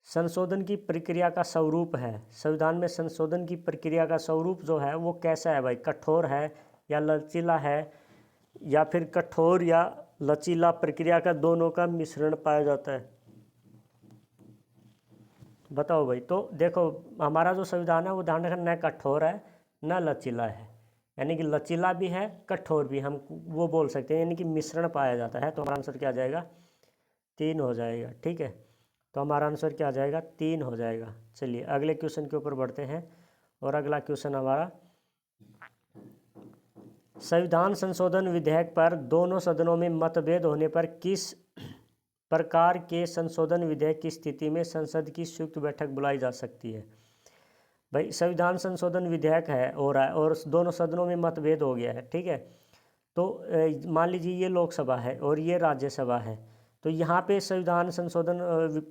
संशोधन की प्रक्रिया का स्वरूप है। संविधान में संशोधन की प्रक्रिया का स्वरूप जो है वो कैसा है भाई, कठोर है या लचीला है, या फिर कठोर या लचीला प्रक्रिया का दोनों का मिश्रण पाया जाता है। बताओ भाई। तो देखो, हमारा जो संविधान है वो ध्यान रखना, न कठोर है न लचीला है, यानी कि लचीला भी है कठोर भी, हम वो बोल सकते हैं, यानी कि मिश्रण पाया जाता है। तो हमारा आंसर क्या आ जाएगा, 3 हो जाएगा। ठीक है, तो हमारा आंसर क्या आ जाएगा, 3 हो जाएगा। चलिए, अगले क्वेश्चन के ऊपर बढ़ते हैं, और अगला क्वेश्चन हमारा, संविधान संशोधन विधेयक पर दोनों सदनों में मतभेद होने पर किस प्रकार के संशोधन विधेयक की स्थिति में संसद की संयुक्त बैठक बुलाई जा सकती है। भाई, संविधान संशोधन विधेयक है हो रहा है, और दोनों सदनों में मतभेद हो गया है। ठीक है, तो मान लीजिए ये लोकसभा है और ये राज्यसभा है, तो यहाँ पे संविधान संशोधन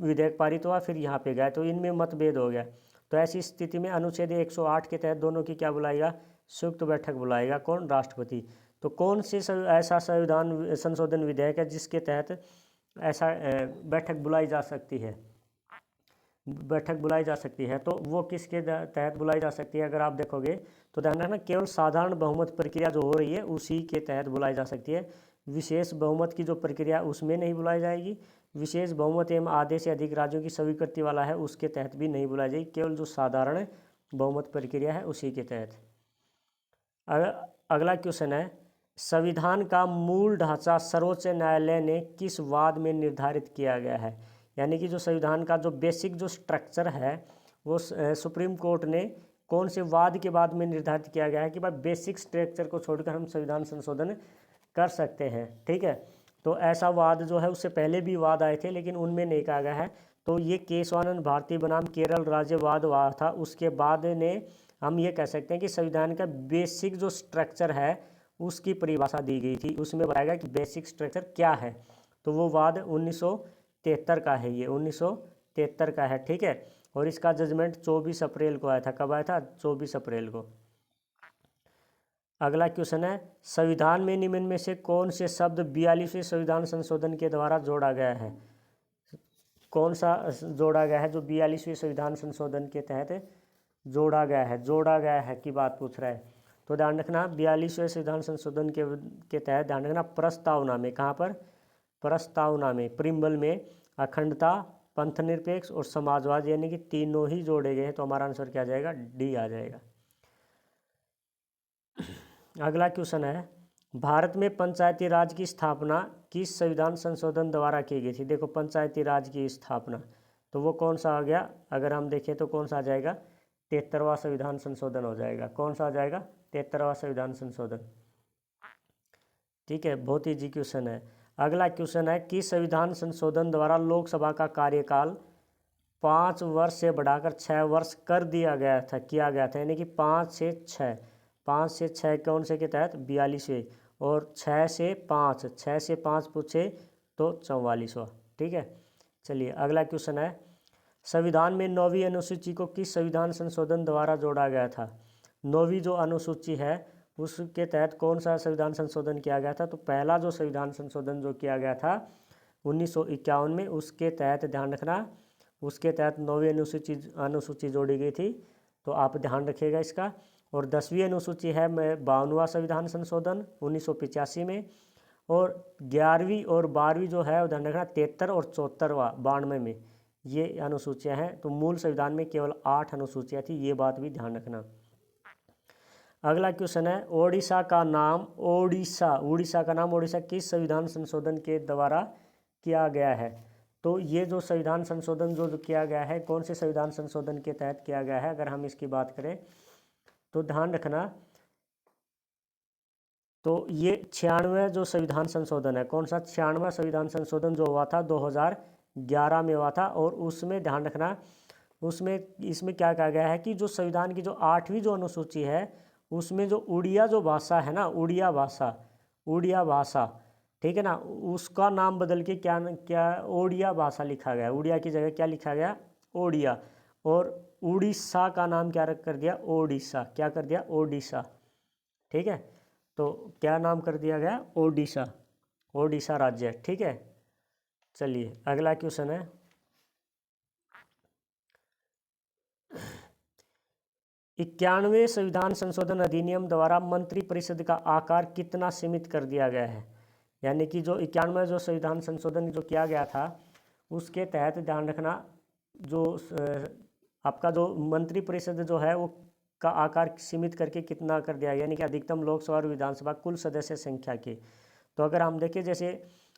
विधेयक पारित हुआ, फिर यहाँ पे गया, तो इनमें मतभेद हो गया। तो ऐसी स्थिति में अनुच्छेद 108 के तहत दोनों की क्या बुलाएगा, संयुक्त बैठक बुलाएगा, कौन, राष्ट्रपति। तो कौन से ऐसा संविधान संशोधन विधेयक है जिसके तहत ऐसा बैठक बुलाई जा सकती है, बैठक बुलाई जा सकती है? तो वो किसके तहत बुलाई जा सकती है? अगर आप देखोगे तो ध्यान रखना, केवल साधारण बहुमत प्रक्रिया जो हो रही है उसी के तहत बुलाई जा सकती है। विशेष बहुमत की जो प्रक्रिया उसमें नहीं बुलाई जाएगी। विशेष बहुमत एवं आधे से अधिक राज्यों की स्वीकृति वाला है उसके तहत भी नहीं बुलाई जाएगी। केवल जो साधारण बहुमत प्रक्रिया है उसी के तहत। अगला क्वेश्चन है, संविधान का मूल ढांचा सर्वोच्च न्यायालय ने किस वाद में निर्धारित किया गया है? यानी कि जो संविधान का जो बेसिक जो स्ट्रक्चर है वो सुप्रीम कोर्ट ने कौन से वाद के बाद में निर्धारित किया गया है कि भाई बेसिक स्ट्रक्चर को छोड़कर हम संविधान संशोधन कर सकते हैं। ठीक है, तो ऐसा वाद जो है उससे पहले भी वाद आए थे लेकिन उनमें नहीं कहा गया है। तो ये केशवानंद भारती बनाम केरल राज्य वाद हुआ था, उसके बाद ने हम ये कह सकते हैं कि संविधान का बेसिक जो स्ट्रक्चर है उसकी परिभाषा दी गई थी। उसमें बताया गया कि बेसिक स्ट्रक्चर क्या है। तो वो वाद 1973 का है, ये 1973 का है। ठीक है, और इसका जजमेंट 24 अप्रैल को आया था। कब आया था? 24 अप्रैल को। अगला क्वेश्चन है, संविधान में निम्न में से कौन से शब्द 42वें संविधान संशोधन के द्वारा जोड़ा गया है? कौन सा जोड़ा गया है जो 42वें संविधान संशोधन के तहत जोड़ा गया है? जोड़ा गया है की बात पूछ रहा है। तो ध्यान रखना, 42वें संविधान संशोधन के तहत ध्यान रखना प्रस्तावना में, कहाँ पर? प्रस्तावना में, प्रिम्बल में अखंडता, पंथनिरपेक्ष और समाजवाद यानी कि तीनों ही जोड़े गए हैं। तो हमारा आंसर क्या आ जाएगा? डी आ जाएगा। अगला क्वेश्चन है, भारत में पंचायती राज की स्थापना किस संविधान संशोधन द्वारा की गई थी? देखो, पंचायती राज की स्थापना, तो वो कौन सा आ गया? अगर हम देखें तो कौन सा आ जाएगा? 73वां संविधान संशोधन हो जाएगा। कौन सा आ जाएगा? 73वां संविधान संशोधन। ठीक है, बहुत ईजी क्वेश्चन है। अगला क्वेश्चन है, कि संविधान संशोधन द्वारा लोकसभा का कार्यकाल 5 वर्ष से बढ़ाकर 6 वर्ष कर दिया गया था, किया गया था। यानी कि 5 से 6, 5 से 6 कौन से के तहत? 42वें। और 6 से 5, 6 से 5 पूछे तो 44वां। ठीक है, चलिए अगला क्वेश्चन है, संविधान में 9वीं अनुसूची को किस संविधान संशोधन द्वारा जोड़ा गया था? 9वीं जो अनुसूची है उसके तहत कौन सा संविधान संशोधन किया गया था? तो पहला जो संविधान संशोधन जो किया गया था 1951 में, उसके तहत ध्यान रखना, उसके तहत 9वीं अनुसूची जोड़ी गई थी। तो आप ध्यान रखिएगा इसका। और 10वीं अनुसूची है 52वां संविधान संशोधन 1985 में। और 11वीं और 12वीं जो है ध्यान रखना 73 और 74वां 92 में, ये अनुसूचियां हैं। तो मूल संविधान में केवल 8 अनुसूचियां थी, ये बात भी ध्यान रखना। अगला क्वेश्चन है, ओडिशा का नाम उड़ीसा किस संविधान संशोधन के द्वारा किया गया है? तो ये जो संविधान संशोधन जो किया गया है कौन से संविधान संशोधन के तहत किया गया है? अगर हम इसकी बात करें तो ध्यान रखना, तो ये 96वां जो संविधान संशोधन है, कौन सा? 96वां संविधान संशोधन जो हुआ था 2011 में हुआ था। और उसमें ध्यान रखना, उसमें इसमें क्या कहा गया है कि जो संविधान की जो 8वीं जो अनुसूची है उसमें जो उड़िया जो भाषा है ना, उड़िया भाषा, ठीक है ना, उसका नाम बदल के क्या ओडिया भाषा लिखा गया। उड़िया की जगह क्या लिखा गया? ओडिया। और उड़ीसा का नाम क्या कर दिया? ओडिशा। क्या कर दिया? ओडिशा। ठीक है, तो क्या नाम कर दिया गया? ओडिशा राज्य। ठीक है, चलिए अगला क्वेश्चन है, 91वें संविधान संशोधन अधिनियम द्वारा मंत्रिपरिषद का आकार कितना सीमित कर दिया गया है? यानी कि जो 91वां जो संविधान संशोधन जो किया गया था उसके तहत ध्यान रखना, जो आपका जो मंत्रिपरिषद जो है वो का आकार सीमित करके कितना कर दिया, यानी कि अधिकतम लोकसभा और विधानसभा कुल सदस्य संख्या की। तो अगर हम देखें जैसे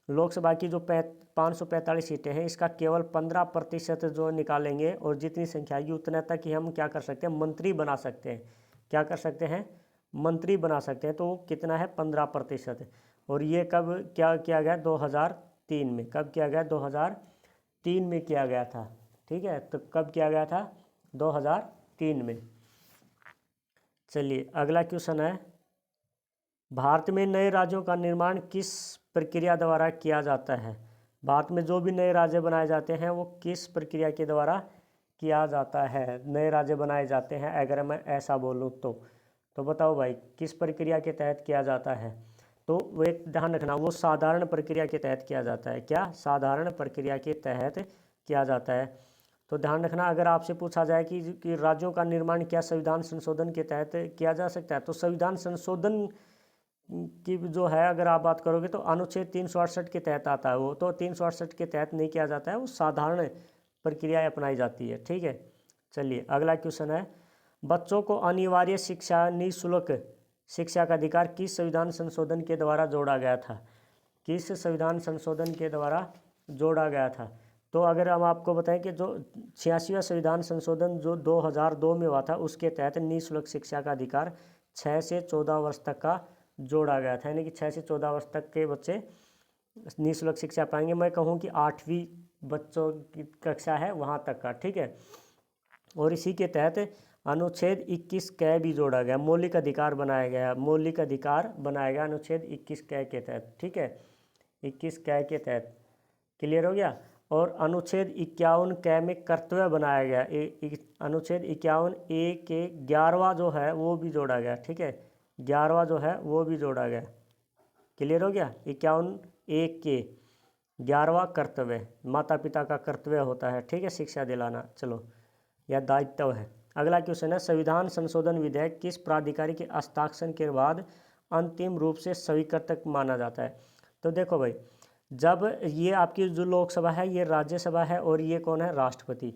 लोकसभा की जो 545 सीटें हैं इसका केवल 15% जो निकालेंगे और जितनी संख्या आएगी उतने तक ही हम क्या कर सकते हैं? मंत्री बना सकते हैं। क्या कर सकते हैं? मंत्री बना सकते हैं। तो कितना है? 15%। और ये कब क्या किया गया? 2003 में। कब किया गया? 2003 में किया गया था। ठीक है, तो कब किया गया था? 2003 में। चलिए अगला क्वेश्चन है, भारत में नए राज्यों का निर्माण किस प्रक्रिया द्वारा किया जाता है? भारत में जो भी नए राज्य बनाए जाते हैं वो किस प्रक्रिया के द्वारा किया जाता है? नए राज्य बनाए जाते हैं अगर मैं ऐसा बोलूँ तो बताओ भाई किस प्रक्रिया के तहत किया जाता है? तो वो एक ध्यान रखना, वो साधारण प्रक्रिया के तहत किया जाता है। क्या? साधारण प्रक्रिया के तहत किया जाता है। तो ध्यान रखना, अगर आपसे पूछा जाए कि राज्यों का निर्माण क्या संविधान संशोधन के तहत किया जा सकता है, तो संविधान संशोधन की जो है अगर आप बात करोगे तो अनुच्छेद 368 के तहत आता है वो, तो 368 के तहत नहीं किया जाता है, वो साधारण प्रक्रिया अपनाई जाती है। ठीक है, चलिए अगला क्वेश्चन है, बच्चों को अनिवार्य शिक्षा निःशुल्क शिक्षा का अधिकार किस संविधान संशोधन के द्वारा जोड़ा गया था? किस संविधान संशोधन के द्वारा जोड़ा गया था? तो अगर हम आपको बताएं कि जो 86वां संविधान संशोधन जो 2002 में हुआ था, उसके तहत निःशुल्क शिक्षा का अधिकार 6 से 14 वर्ष तक का जोड़ा गया था, यानी कि 6 से 14 वर्ष तक के बच्चे निःशुल्क शिक्षा पाएंगे। मैं कहूँ कि 8वीं बच्चों की कक्षा है वहाँ तक का। ठीक है, और इसी के तहत अनुच्छेद 21 कै भी जोड़ा गया, मौलिक अधिकार बनाया गया, मौलिक अधिकार बनाया गया अनुच्छेद 21 कै के तहत। ठीक है, 21 कै के तहत, क्लियर हो गया। और अनुच्छेद 51 कै में कर्तव्य बनाया गया, अनुच्छेद 51 ए के 11वां जो है वो भी जोड़ा गया। ठीक है, 11वां जो है वो भी जोड़ा गया, क्लियर हो गया। 51 ए के 11वां कर्तव्य, माता पिता का कर्तव्य होता है, ठीक है, शिक्षा दिलाना, चलो यह दायित्व है। अगला क्वेश्चन है, संविधान संशोधन विधेयक किस प्राधिकारी के हस्ताक्षर के बाद अंतिम रूप से स्वीकृत माना जाता है? तो देखो भाई, जब ये आपकी जो लोकसभा है, ये राज्यसभा है, और ये कौन है? राष्ट्रपति।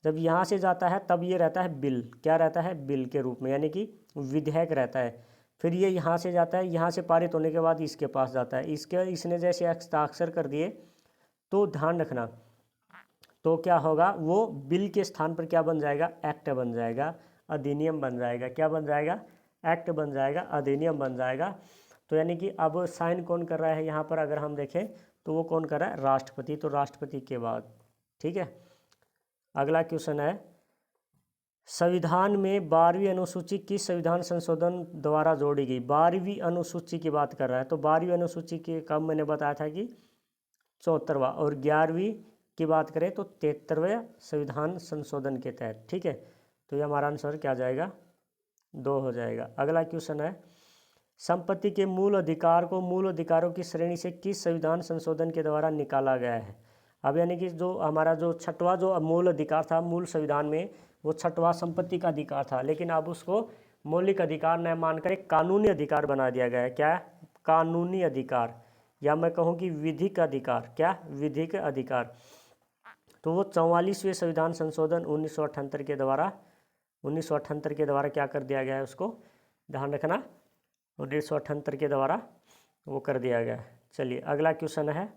जब यहाँ से जाता है तब ये रहता है बिल, क्या रहता है? बिल के रूप में, यानी कि विधेयक रहता है। फिर ये यहाँ से जाता है, यहाँ से पारित होने के बाद इसके पास जाता है, इसने जैसे हस्ताक्षर कर दिए तो ध्यान रखना, तो क्या होगा, वो बिल के स्थान पर क्या बन जाएगा? एक्ट बन जाएगा, अधिनियम बन जाएगा। क्या बन जाएगा? एक्ट बन जाएगा, अधिनियम बन जाएगा। तो यानी कि अब साइन कौन कर रहा है यहाँ पर? अगर हम देखें तो वो कौन कर रहा है? राष्ट्रपति। तो राष्ट्रपति के बाद, ठीक है। अगला क्वेश्चन है, संविधान में 12वीं अनुसूची किस संविधान संशोधन द्वारा जोड़ी गई? 12वीं अनुसूची की बात कर रहा है, तो 12वीं अनुसूची के कब मैंने बताया था कि 74वां, और 11वीं की बात करें तो 73वें संविधान संशोधन के तहत। ठीक है, तो ये हमारा आंसर क्या जाएगा? 2 हो जाएगा। अगला क्वेश्चन है, संपत्ति के मूल अधिकार को मूल अधिकारों की श्रेणी से किस संविधान संशोधन के द्वारा निकाला गया है? अब यानी कि जो हमारा जो 6वां जो मूल अधिकार था मूल संविधान में, वो 6वां संपत्ति का अधिकार था, लेकिन अब उसको मौलिक अधिकार न मानकर एक कानूनी अधिकार बना दिया गया है। क्या? कानूनी अधिकार, या मैं कहूँ कि विधिक अधिकार। क्या? विधिक अधिकार। तो वो 44वें संविधान संशोधन 1978 के द्वारा क्या कर दिया गया है? उसको ध्यान रखना, 1978 के द्वारा वो कर दिया गया। चलिए अगला क्वेश्चन है,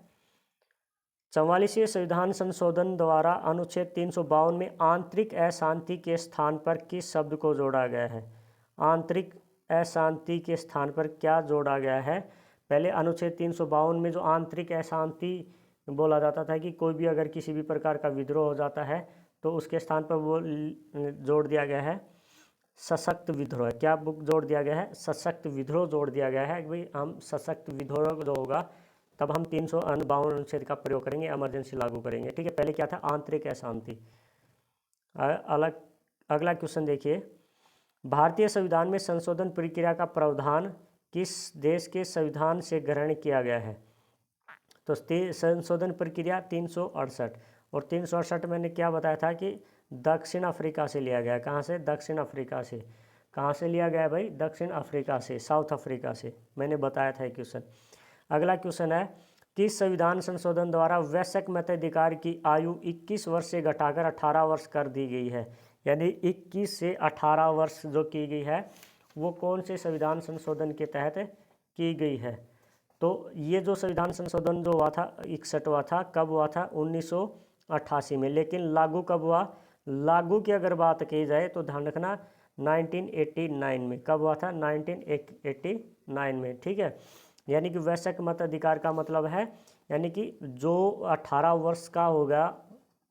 44वें संविधान संशोधन द्वारा अनुच्छेद 352 में आंतरिक अशांति के स्थान पर किस शब्द को जोड़ा गया है? आंतरिक अशांति के स्थान पर क्या जोड़ा गया है? पहले अनुच्छेद 352 में जो आंतरिक अशांति बोला जाता था कि कोई भी अगर किसी भी प्रकार का विद्रोह हो जाता है तो उसके स्थान पर वो जोड़ दिया गया है सशक्त विद्रोह। क्या बुक जोड़ दिया गया है? सशक्त विद्रोह जोड़ दिया गया है। भाई हम सशक्त विद्रोह जो होगा तब हम 352 अनुच्छेद का प्रयोग करेंगे, इमरजेंसी लागू करेंगे। ठीक है, पहले क्या था? आंतरिक अशांति। अगला क्वेश्चन देखिए, भारतीय संविधान में संशोधन प्रक्रिया का प्रावधान किस देश के संविधान से ग्रहण किया गया है? तो संशोधन प्रक्रिया 368, और 368 मैंने क्या बताया था कि दक्षिण अफ्रीका से लिया गया। कहाँ से? दक्षिण अफ्रीका से। कहाँ से लिया गया भाई? दक्षिण अफ्रीका से, साउथ अफ्रीका से, मैंने बताया था ये क्वेश्चन। अगला क्वेश्चन है, किस संविधान संशोधन द्वारा वयस्क मताधिकार की आयु 21 वर्ष से घटाकर 18 वर्ष कर दी गई है? यानी 21 से 18 वर्ष जो की गई है वो कौन से संविधान संशोधन के तहत की गई है? तो ये जो संविधान संशोधन जो हुआ था 61वां था, कब हुआ था? 1988 में। लेकिन लागू कब हुआ? लागू की अगर बात की जाए तो ध्यान रखना 1989 में। कब हुआ था? 1989 में। ठीक है, यानी कि वयस्क मताधिकार का मतलब है यानी कि जो 18 वर्ष का होगा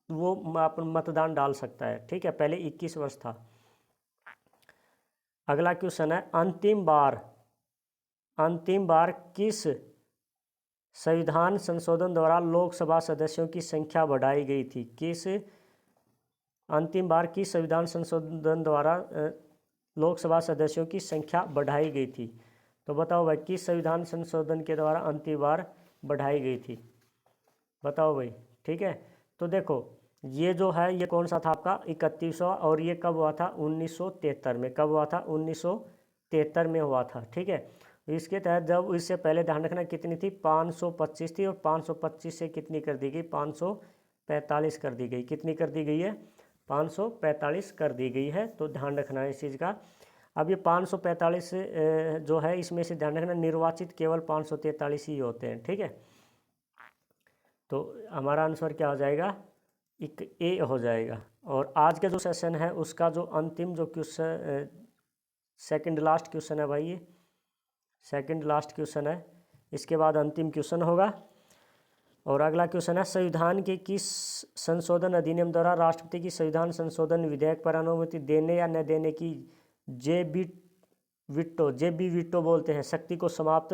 वो अपन मतदान डाल सकता है। ठीक है, पहले 21 वर्ष था। अगला क्वेश्चन है, अंतिम बार किस संविधान संशोधन द्वारा लोकसभा सदस्यों की संख्या बढ़ाई गई थी? अंतिम बार किस संविधान संशोधन द्वारा लोकसभा सदस्यों की संख्या बढ़ाई गई थी? तो बताओ भाई किस संविधान संशोधन के द्वारा अंतिम बार बढ़ाई गई थी, बताओ भाई। ठीक है, तो देखो ये जो है ये कौन सा था आपका 31वां, और ये कब हुआ था 1973 में। कब हुआ था 1973 में हुआ था। ठीक है, इसके तहत जब इससे पहले ध्यान रखना कितनी थी 525 थी, और 525 से कितनी कर दी गई 545 कर दी गई। कितनी कर दी गई है 545 कर दी गई है। तो ध्यान रखना है इस चीज़ का। अब ये 545 जो है इसमें से ध्यान रखना निर्वाचित केवल 543 ही होते हैं। ठीक है, तो हमारा आंसर क्या हो जाएगा एक ए हो जाएगा। और आज का जो सेशन है उसका जो अंतिम जो क्वेश्चन सेकंड लास्ट क्वेश्चन है भाई, ये सेकंड लास्ट क्वेश्चन है, इसके बाद अंतिम क्वेश्चन होगा। और अगला क्वेश्चन है संविधान के किस संशोधन अधिनियम द्वारा राष्ट्रपति की संविधान संशोधन विधेयक पर अनुमति देने या न देने की जे बी वीटो बोलते हैं शक्ति को समाप्त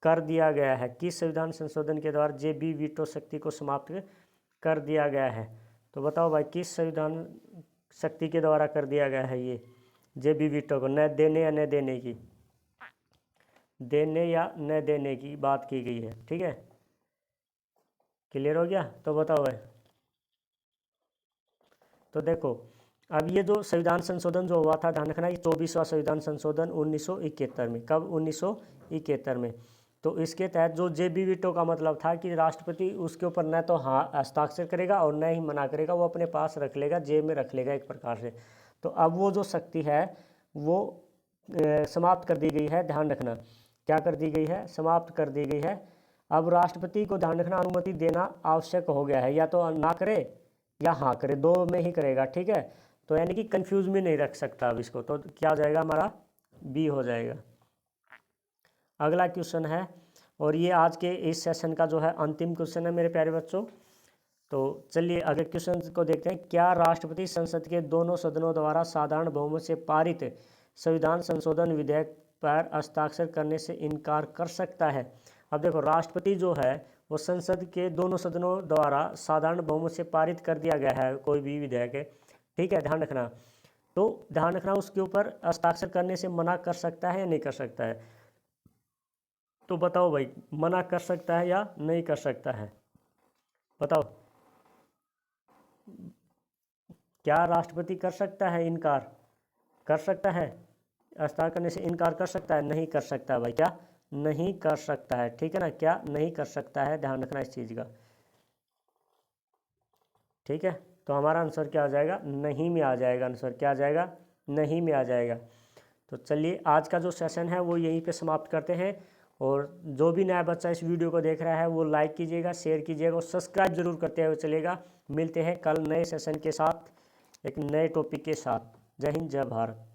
कर दिया गया है। किस संविधान संशोधन के द्वारा जे बी वीटो शक्ति को समाप्त कर दिया गया है। तो बताओ भाई किस संविधान शक्ति के द्वारा कर दिया गया है ये जे बी वीटो को, न देने या न देने की, देने या न देने की बात की गई है। ठीक है, क्लियर हो गया। तो बताओ भाई, तो देखो अब ये जो संविधान संशोधन जो हुआ था ध्यान रखना ये 24वां संविधान संशोधन 1971 में। कब 1971 में। तो इसके तहत जो जे बी वीटो का मतलब था कि राष्ट्रपति उसके ऊपर न तो हाँ हस्ताक्षर करेगा और न ही मना करेगा, वो अपने पास रख लेगा, जेब में रख लेगा एक प्रकार से। तो अब वो जो शक्ति है वो समाप्त कर दी गई है। ध्यान रखना क्या कर दी गई है, समाप्त कर दी गई है। अब राष्ट्रपति को ध्यान रखना अनुमति देना आवश्यक हो गया है, या तो ना करे या हाँ करे, दो में ही करेगा। ठीक है, तो यानी कि कंफ्यूज में नहीं रख सकता अब इसको। तो क्या हो जाएगा हमारा बी हो जाएगा। अगला क्वेश्चन है, और ये आज के इस सेशन का जो है अंतिम क्वेश्चन है मेरे प्यारे बच्चों। तो चलिए अगले क्वेश्चन को देखते हैं। क्या राष्ट्रपति संसद के दोनों सदनों द्वारा साधारण बहुमत से पारित संविधान संशोधन विधेयक पर हस्ताक्षर करने से इनकार कर सकता है। अब देखो राष्ट्रपति जो है वो संसद के दोनों सदनों द्वारा साधारण बहुमत से पारित कर दिया गया है कोई भी विधेयक है। ठीक है, ध्यान रखना। तो ध्यान रखना उसके ऊपर हस्ताक्षर करने से मना कर सकता है या नहीं कर सकता है। तो बताओ भाई मना कर सकता है या नहीं कर सकता है, बताओ। क्या राष्ट्रपति कर सकता है इनकार, कर सकता है हस्ताक्षर करने से इनकार कर सकता है, नहीं कर सकता भाई, क्या नहीं कर सकता है। ठीक है ना, क्या नहीं कर सकता है, ध्यान रखना इस चीज़ का। ठीक है, तो हमारा आंसर क्या आ जाएगा नहीं में आ जाएगा। आंसर क्या आ जाएगा नहीं में आ जाएगा। तो चलिए आज का जो सेशन है वो यहीं पे समाप्त करते हैं। और जो भी नया बच्चा इस वीडियो को देख रहा है वो लाइक कीजिएगा, शेयर कीजिएगा और सब्सक्राइब जरूर करते हुए चलेगा। मिलते हैं कल नए सेशन के साथ, एक नए टॉपिक के साथ। जय हिंद, जय भारत।